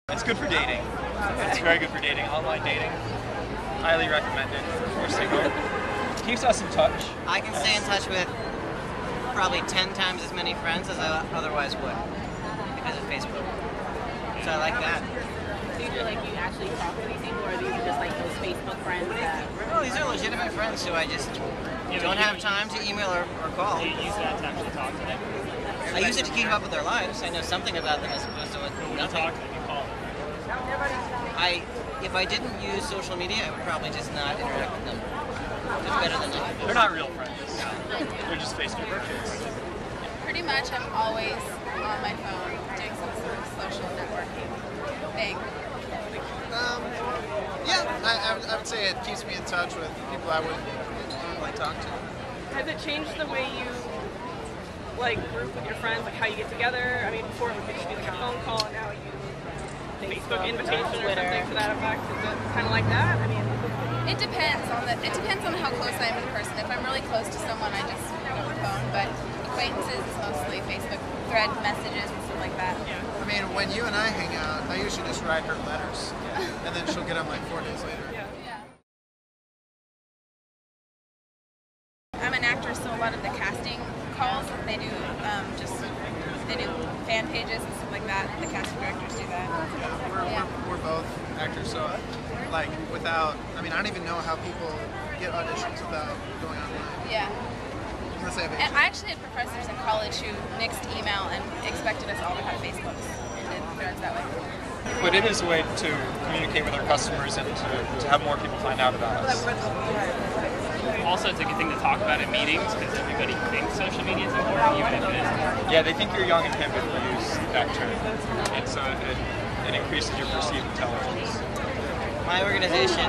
It's good for dating. It's very good for dating. Online dating. Highly recommended if you're single. Keeps us in touch. I can stay in touch with probably 10 times as many friends as I otherwise would because of Facebook. So I like that. Do you feel like you actually talk to these people, or are these just like those Facebook friends that... No, these are legitimate friends who I just don't have time to email or call. Do you use that to actually talk to them? I use it to keep up with their lives. I know something about them as opposed to nothing. Talk to them, you call them. If I didn't use social media, I would probably just not interact with them. It's better than that. They're not real friends. They're just Facebook friends. Pretty much I'm always on my phone doing some sort of social networking thing. Yeah, I would say it keeps me in touch with people I would normally talk to. Has it changed the way you like group with your friends, like how you get together? I mean, before it would just be like a phone call, and now you Facebook invitation or something to that effect. Is it kind of like that? I mean, It depends on how close I am with the person. If I'm really close to someone, I just pick up the phone. But acquaintances is mostly Facebook thread messages and stuff like that. I mean, when you and I hang out, I usually just write her letters, and then she'll get them like 4 days later. yeah. I'm an actor, so a lot of the casting calls they do they do fan pages and stuff like that. The casting directors do that. Yeah, we're both actors, so like I don't even know how people get auditions without going online. Yeah. Unless they have And agents. I actually had professors in college who mixed email and expected us all to have Facebooks and did threads that way. But it is a way to communicate with our customers and to have more people find out about us. Also, it's a good thing to talk about in meetings because everybody thinks social media is important, even if it isn't. Yeah, they think you're young and hip if you use that term. And so it increases your perceived intelligence. My organization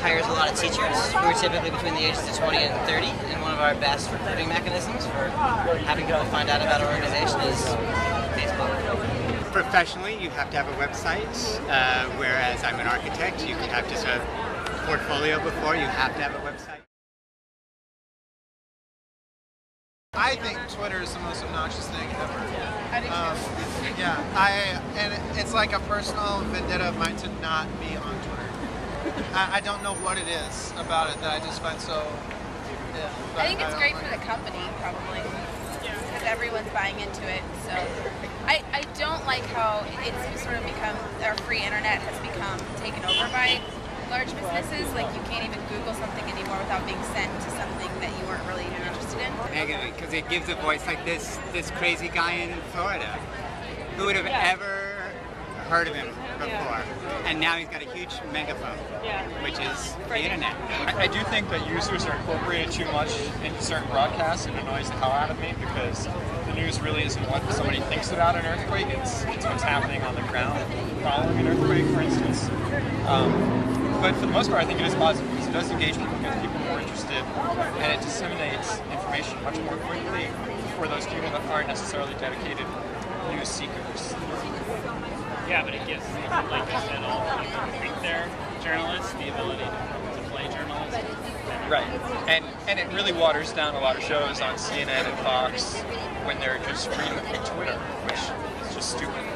hires a lot of teachers who are typically between the ages of 20 and 30, and one of our best recruiting mechanisms for having people find out about our organization is Facebook. Professionally, you have to have a website, whereas I'm an architect, you can have just a portfolio before, you have to have a website. I think Twitter is the most obnoxious thing ever. I do too. And it's like a personal vendetta of mine to not be on Twitter. I don't know what it is about it that I just find so. I think it's great for the company, probably, because everyone's buying into it. So I don't like how it's sort of become, our free internet has become taken over by large businesses. Like you can't even Google something anymore without being sent to something that you weren't really even interested in. Negative, because it gives a voice like this crazy guy in Florida. Who would have ever heard of him before? And now he's got a huge megaphone, which is the internet. I do think that users are incorporated too much into certain broadcasts, and it annoys the hell out of me because the news really isn't what somebody thinks about an earthquake, it's what's happening on the ground following an earthquake, for instance. But for the most part, I think it is positive because it does engage people, gets people more interested, and it disseminates information much more quickly for those people that aren't necessarily dedicated news seekers. Yeah, but it gives, like you said, all the people who think they're journalists the ability to play journalism. Right, and it really waters down a lot of shows on CNN and Fox when they're just reading through Twitter, which is just stupid.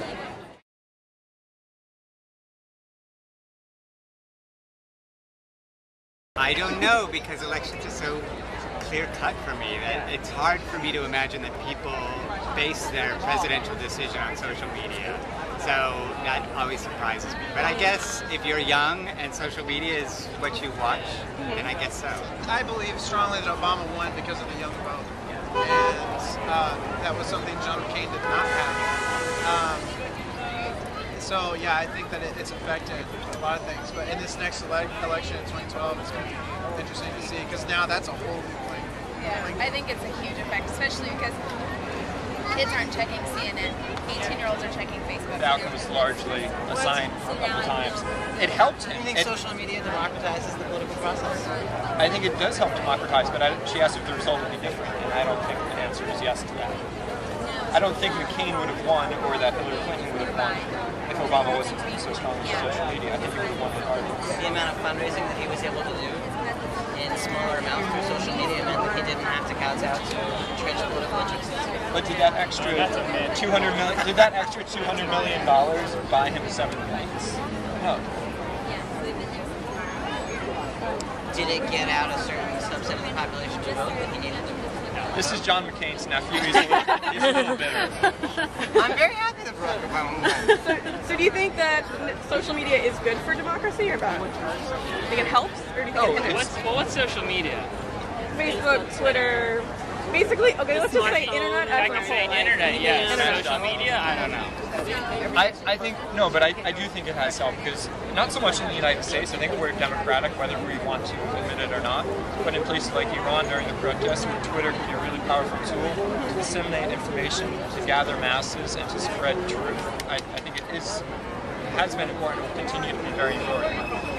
I don't know, because elections are so clear-cut for me that it's hard for me to imagine that people base their presidential decision on social media. So that always surprises me. But I guess if you're young and social media is what you watch, then I guess so. I believe strongly that Obama won because of the young vote, and that was something John McCain did not have. So yeah, I think that it's affected a lot of things. But in this next election in 2012, it's going to be interesting to see because now that's a whole new thing. Yeah, I think it's a huge effect, especially because kids aren't checking CNN. 18-year-olds are checking Facebook. The outcome was largely assigned a couple times. It helped him. Do you think social media democratizes the political process? I think it does help democratize, but she asked if the result would be different, and I don't think the answer is yes to that. I don't think McCain would have won, or that Hillary Clinton would have won, if Obama wasn't so strong in social media. I think he would have won regardless. The amount of fundraising that he was able to do in smaller amounts through social media meant that he didn't have to kowtow to entrenched political interests. But did that extra That's a myth. $200 million buy him 7 nights? No. Did it get out a certain subset of the population to vote that he needed? This is John McCain's nephew. He's a little bitter. I'm very happy that Barack Obama won. So do you think that social media is good for democracy or bad? Do you think it helps or do you think it hinders? What's social media? Facebook, Twitter, basically, okay, let's just say internet I can say internet, yes. Internet. Social media, I don't know. I think, no, but I do think it has helped because not so much in the United States, I think we're democratic whether we want to admit it or not, but in places like Iran during the protests where Twitter can be a really powerful tool to disseminate information, to gather masses, and to spread truth, I think it has been important and will continue to be very important.